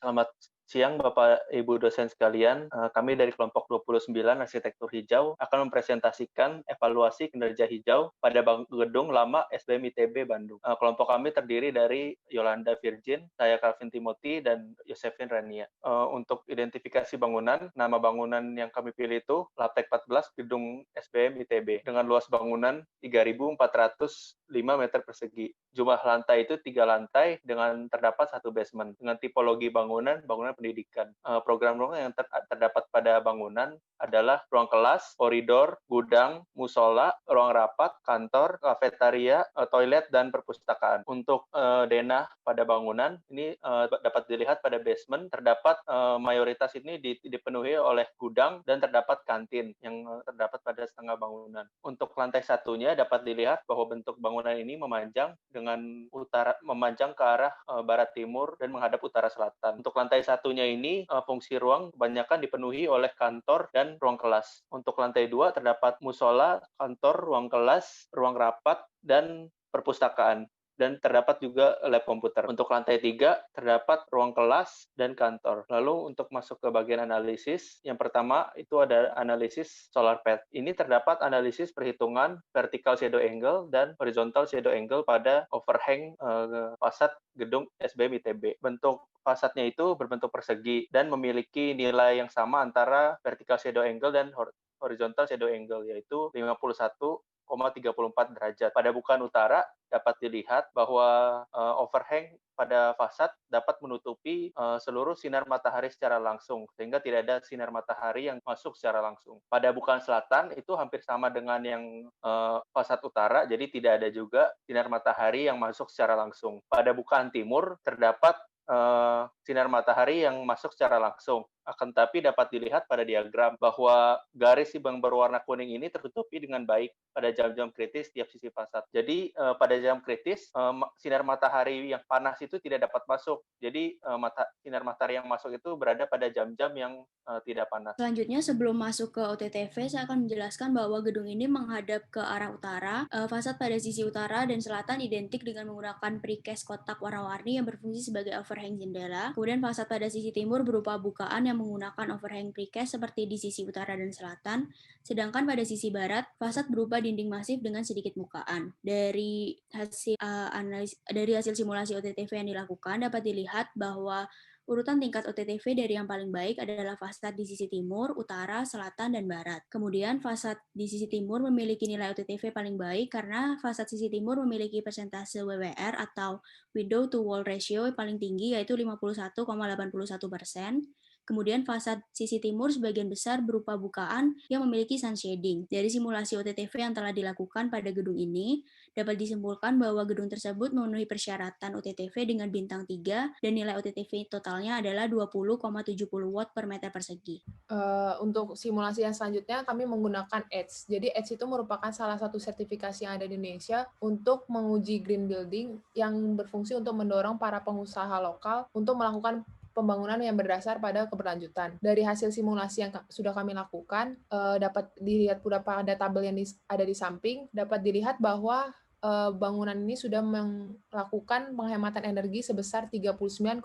Selamat siang Bapak Ibu dosen sekalian. Kami dari kelompok 29 Arsitektur Hijau akan mempresentasikan evaluasi kinerja hijau pada gedung lama SBM ITB Bandung. Kelompok kami terdiri dari Yolanda Virgin, saya Calvin Timothy, dan Josephine Rania. Untuk identifikasi bangunan, nama bangunan yang kami pilih itu Laptek 14 Gedung SBM ITB dengan luas bangunan 3.405 meter persegi. Jumlah lantai itu 3 lantai dengan terdapat 1 basement. Dengan tipologi bangunan pendidikan. Program-program yang terdapat pada bangunan adalah ruang kelas, koridor, gudang, musola, ruang rapat, kantor, kafetaria, toilet, dan perpustakaan. Untuk denah pada bangunan, ini dapat dilihat pada basement, terdapat mayoritas ini dipenuhi oleh gudang dan terdapat kantin yang terdapat pada setengah bangunan. Untuk lantai satunya dapat dilihat bahwa bentuk bangunan ini memanjang memanjang ke arah barat timur dan menghadap utara selatan. Untuk lantai satunya ini fungsi ruang kebanyakan dipenuhi oleh kantor dan ruang kelas. Untuk lantai 2 terdapat musola, kantor, ruang kelas, ruang rapat, dan perpustakaan. Dan terdapat juga lab komputer. Untuk lantai 3 terdapat ruang kelas dan kantor. Lalu untuk masuk ke bagian analisis, yang pertama itu ada analisis solar path. Ini terdapat analisis perhitungan vertical shadow angle dan horizontal shadow angle pada overhang fasad gedung SBM ITB. Bentuk fasadnya itu berbentuk persegi dan memiliki nilai yang sama antara vertical shadow angle dan horizontal shadow angle, yaitu 51,34 derajat. Pada bukaan utara dapat dilihat bahwa overhang pada fasad dapat menutupi seluruh sinar matahari secara langsung, sehingga tidak ada sinar matahari yang masuk secara langsung. Pada bukaan selatan itu hampir sama dengan yang fasad utara, jadi tidak ada juga sinar matahari yang masuk secara langsung. Pada bukaan timur terdapat sinar matahari yang masuk secara langsung. Akan tetapi dapat dilihat pada diagram bahwa garis yang berwarna kuning ini tertutupi dengan baik pada jam-jam kritis tiap sisi fasad. Jadi pada jam kritis sinar matahari yang panas itu tidak dapat masuk. Jadi sinar matahari yang masuk itu berada pada jam-jam yang tidak panas. Selanjutnya, sebelum masuk ke OTTV, saya akan menjelaskan bahwa gedung ini menghadap ke arah utara. Fasad pada sisi utara dan selatan identik dengan menggunakan precast kotak warna-warni yang berfungsi sebagai overhang jendela. Kemudian fasad pada sisi timur berupa bukaan yang menggunakan overhang precast seperti di sisi utara dan selatan. Sedangkan pada sisi barat, fasad berupa dinding masif dengan sedikit bukaan. Dari hasil simulasi OTTV yang dilakukan dapat dilihat bahwa urutan tingkat OTTV dari yang paling baik adalah fasad di sisi timur, utara, selatan, dan barat. Kemudian fasad di sisi timur memiliki nilai OTTV paling baik karena fasad sisi timur memiliki persentase WWR atau window to wall ratio paling tinggi, yaitu 51,81%. Kemudian fasad sisi timur sebagian besar berupa bukaan yang memiliki sun shading. Dari simulasi OTTV yang telah dilakukan pada gedung ini, dapat disimpulkan bahwa gedung tersebut memenuhi persyaratan OTTV dengan bintang 3 dan nilai OTTV totalnya adalah 20,70 watt per meter persegi. Untuk simulasi yang selanjutnya kami menggunakan EDGE. Jadi EDGE itu merupakan salah satu sertifikasi yang ada di Indonesia untuk menguji green building yang berfungsi untuk mendorong para pengusaha lokal untuk melakukan pembangunan yang berdasar pada keberlanjutan. Dari hasil simulasi yang sudah kami lakukan, dapat dilihat pada tabel yang ada di samping, dapat dilihat bahwa bangunan ini sudah melakukan penghematan energi sebesar 39,56%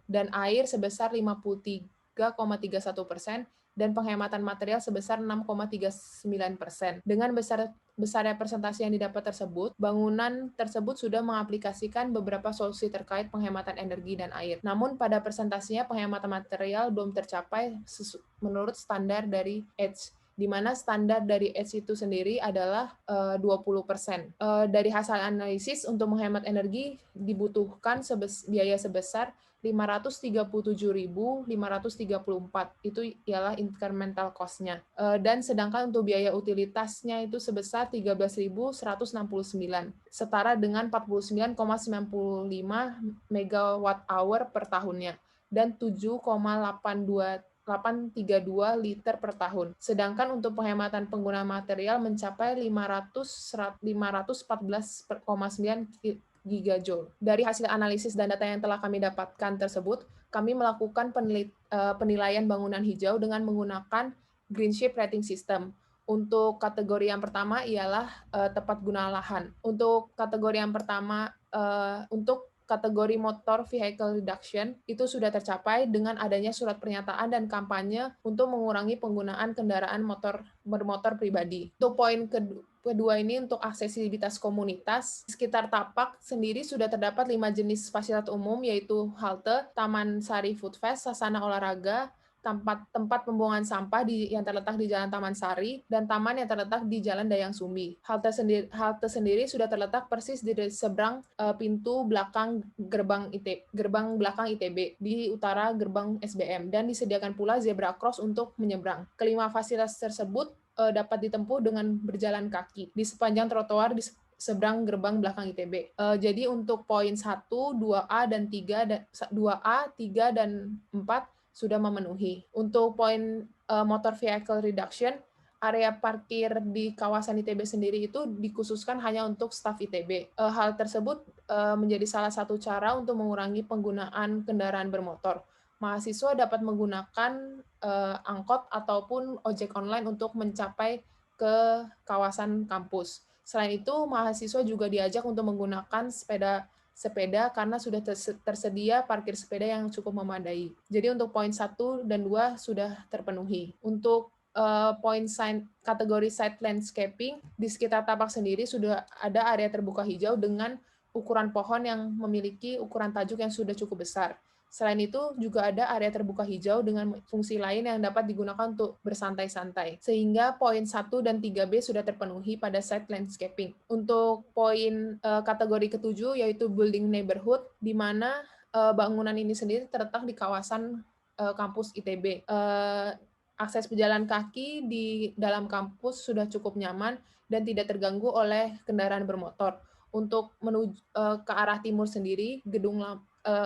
dan air sebesar 53,31% dan penghematan material sebesar 6,39%. Dengan besarnya persentase yang didapat tersebut, bangunan tersebut sudah mengaplikasikan beberapa solusi terkait penghematan energi dan air. Namun pada presentasinya penghematan material belum tercapai menurut standar dari EDGE, di mana standar dari EDGE itu sendiri adalah 20%. Dari hasil analisis untuk menghemat energi dibutuhkan biaya sebesar 537.534, itu ialah incremental cost-nya. Dan sedangkan untuk biaya utilitasnya itu sebesar 13.169, setara dengan 49,95 megawatt-hour per tahunnya, dan 7,832 liter per tahun. Sedangkan untuk penghematan penggunaan material mencapai 514,9 gigajoule. Dari hasil analisis dan data yang telah kami dapatkan tersebut, kami melakukan penilaian bangunan hijau dengan menggunakan Green Shape Rating System. Untuk kategori yang pertama ialah tepat guna lahan. Untuk kategori yang pertama, untuk kategori motor vehicle reduction itu sudah tercapai dengan adanya surat pernyataan dan kampanye untuk mengurangi penggunaan kendaraan bermotor pribadi. Untuk poin kedua ini untuk aksesibilitas komunitas, sekitar Tapak sendiri sudah terdapat 5 jenis fasilitas umum, yaitu halte, Taman Sari Food Fest, sasana olahraga, tempat pembuangan sampah yang terletak di Jalan Taman Sari, dan taman yang terletak di Jalan Dayang Sumbi. Halte sendiri sudah terletak persis di seberang pintu belakang gerbang belakang ITB, di utara gerbang SBM, dan disediakan pula zebra cross untuk menyeberang. Kelima fasilitas tersebut dapat ditempuh dengan berjalan kaki di sepanjang trotoar di seberang gerbang belakang ITB. Jadi untuk poin 1, 2A dan 3 dan 4 sudah memenuhi. Untuk poin motor vehicle reduction, area parkir di kawasan ITB sendiri itu dikhususkan hanya untuk staf ITB. Hal tersebut menjadi salah satu cara untuk mengurangi penggunaan kendaraan bermotor. Mahasiswa dapat menggunakan angkot ataupun ojek online untuk mencapai ke kawasan kampus. Selain itu, mahasiswa juga diajak untuk menggunakan sepeda karena sudah tersedia parkir sepeda yang cukup memadai. Jadi untuk poin 1 dan 2 sudah terpenuhi. Untuk poin kategori site landscaping, di sekitar Tapak sendiri sudah ada area terbuka hijau dengan ukuran pohon yang memiliki ukuran tajuk yang sudah cukup besar. Selain itu, juga ada area terbuka hijau dengan fungsi lain yang dapat digunakan untuk bersantai-santai. Sehingga poin 1 dan 3B sudah terpenuhi pada site landscaping. Untuk poin kategori ketujuh, yaitu building neighborhood, di mana bangunan ini sendiri terletak di kawasan kampus ITB. Akses pejalan kaki di dalam kampus sudah cukup nyaman dan tidak terganggu oleh kendaraan bermotor. Untuk menuju ke arah timur sendiri,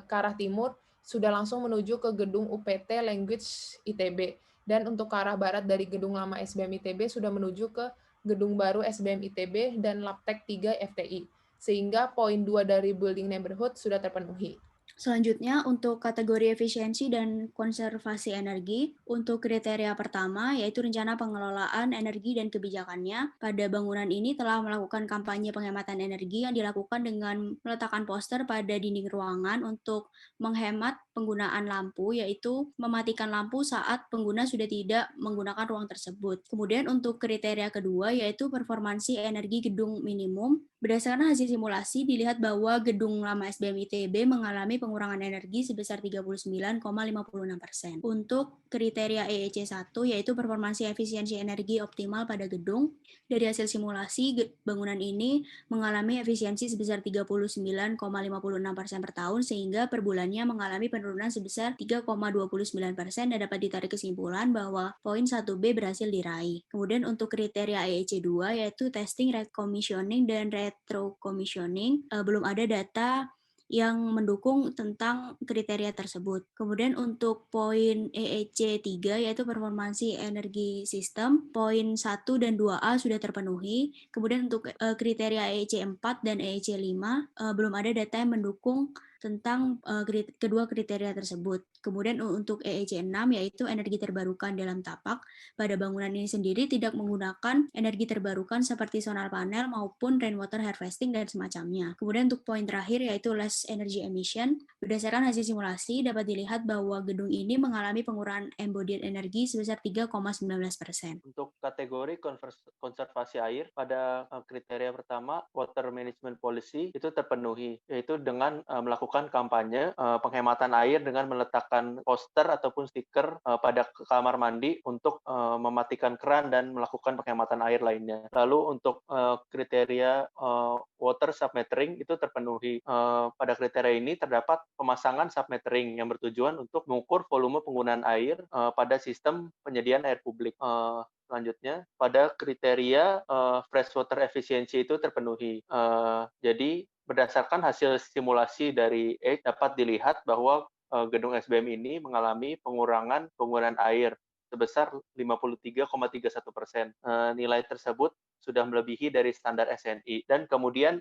ke arah timur, sudah langsung menuju ke gedung UPT Language ITB. Dan untuk ke arah barat dari gedung lama SBM ITB sudah menuju ke gedung baru SBM ITB dan Labtek 3 FTI. Sehingga poin 2 dari building neighborhood sudah terpenuhi. Selanjutnya, untuk kategori efisiensi dan konservasi energi, untuk kriteria pertama yaitu rencana pengelolaan energi dan kebijakannya. Pada bangunan ini telah melakukan kampanye penghematan energi yang dilakukan dengan meletakkan poster pada dinding ruangan untuk menghemat penggunaan lampu, yaitu mematikan lampu saat pengguna sudah tidak menggunakan ruang tersebut. Kemudian untuk kriteria kedua yaitu performansi energi gedung minimum. Berdasarkan hasil simulasi, dilihat bahwa gedung lama SBM ITB mengalami pengurangan energi sebesar 39,56%. Untuk kriteria EEC 1, yaitu performansi efisiensi energi optimal pada gedung, dari hasil simulasi, bangunan ini mengalami efisiensi sebesar 39,56% per tahun, sehingga per bulannya mengalami penurunan sebesar 3,29% dan dapat ditarik kesimpulan bahwa poin 1B berhasil diraih. Kemudian untuk kriteria EEC 2, yaitu testing, recommissioning, dan retro-commissioning, belum ada data yang mendukung tentang kriteria tersebut. Kemudian untuk poin EEC 3 yaitu performansi energi sistem, poin 1 dan 2A sudah terpenuhi. Kemudian untuk kriteria EEC 4 dan EEC 5 belum ada data yang mendukung tentang kedua kriteria tersebut. Kemudian untuk EEC 6 yaitu energi terbarukan dalam tapak. Pada bangunan ini sendiri tidak menggunakan energi terbarukan seperti solar panel maupun rainwater harvesting dan semacamnya. Kemudian untuk poin terakhir yaitu less energy emission. Berdasarkan hasil simulasi dapat dilihat bahwa gedung ini mengalami pengurangan embodied energi sebesar 3,19%. Untuk kategori konservasi air, pada kriteria pertama, water management policy itu terpenuhi, yaitu dengan melakukan kampanye penghematan air dengan meletakkan poster ataupun stiker pada kamar mandi untuk mematikan keran dan melakukan penghematan air lainnya. Lalu untuk kriteria water submetering itu terpenuhi. Pada kriteria ini terdapat pemasangan submetering yang bertujuan untuk mengukur volume penggunaan air pada sistem penyediaan air publik. Selanjutnya, pada kriteria freshwater efficiency itu terpenuhi. Jadi, berdasarkan hasil simulasi dari dapat dilihat bahwa gedung SBM ini mengalami pengurangan penggunaan air sebesar 53,31%. Nilai tersebut sudah melebihi dari standar SNI. Dan kemudian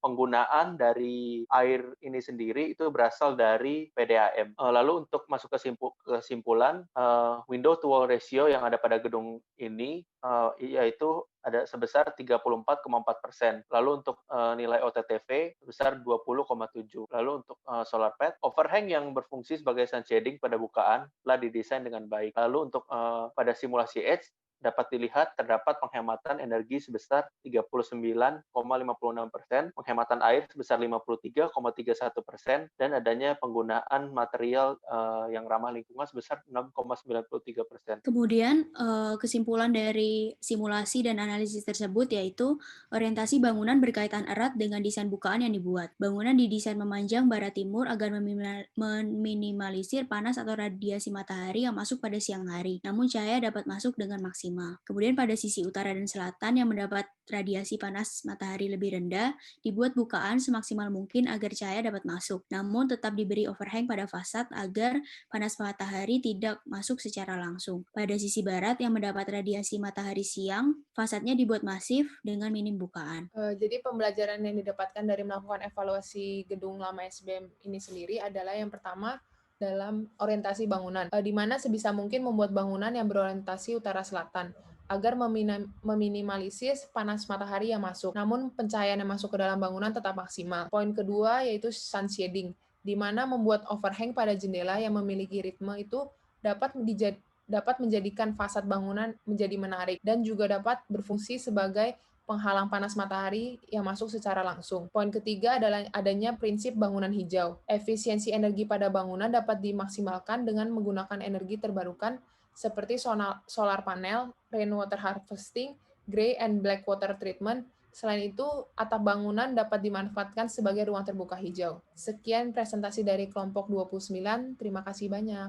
penggunaan dari air ini sendiri itu berasal dari PDAM. Lalu untuk masuk ke kesimpulan, window to wall ratio yang ada pada gedung ini yaitu ada sebesar 34,4%. Lalu untuk nilai OTTV sebesar 20,7. Lalu untuk solar pad, overhang yang berfungsi sebagai sun shading pada bukaan telah didesain dengan baik. Lalu untuk pada simulasi edge dapat dilihat terdapat penghematan energi sebesar 39,56%, penghematan air sebesar 53,31%, dan adanya penggunaan material yang ramah lingkungan sebesar 6,93%. Kemudian kesimpulan dari simulasi dan analisis tersebut yaitu orientasi bangunan berkaitan erat dengan desain bukaan yang dibuat. Bangunan didesain memanjang barat-timur agar meminimalisir panas atau radiasi matahari yang masuk pada siang hari, namun cahaya dapat masuk dengan maksimal. Kemudian pada sisi utara dan selatan yang mendapat radiasi panas matahari lebih rendah, dibuat bukaan semaksimal mungkin agar cahaya dapat masuk, namun tetap diberi overhang pada fasad agar panas matahari tidak masuk secara langsung. Pada sisi barat yang mendapat radiasi matahari siang, fasadnya dibuat masif dengan minim bukaan. Jadi pembelajaran yang didapatkan dari melakukan evaluasi gedung lama SBM ini sendiri adalah yang pertama dalam orientasi bangunan, di mana sebisa mungkin membuat bangunan yang berorientasi utara-selatan agar meminimalisir panas matahari yang masuk, namun pencahayaan yang masuk ke dalam bangunan tetap maksimal. Poin kedua yaitu sun shading, di mana membuat overhang pada jendela yang memiliki ritme itu dapat menjadikan fasad bangunan menjadi menarik dan juga dapat berfungsi sebagai penghalang panas matahari yang masuk secara langsung. Poin ketiga adalah adanya prinsip bangunan hijau. Efisiensi energi pada bangunan dapat dimaksimalkan dengan menggunakan energi terbarukan seperti solar panel, rainwater harvesting, gray and black water treatment. Selain itu, atap bangunan dapat dimanfaatkan sebagai ruang terbuka hijau. Sekian presentasi dari kelompok 29. Terima kasih banyak.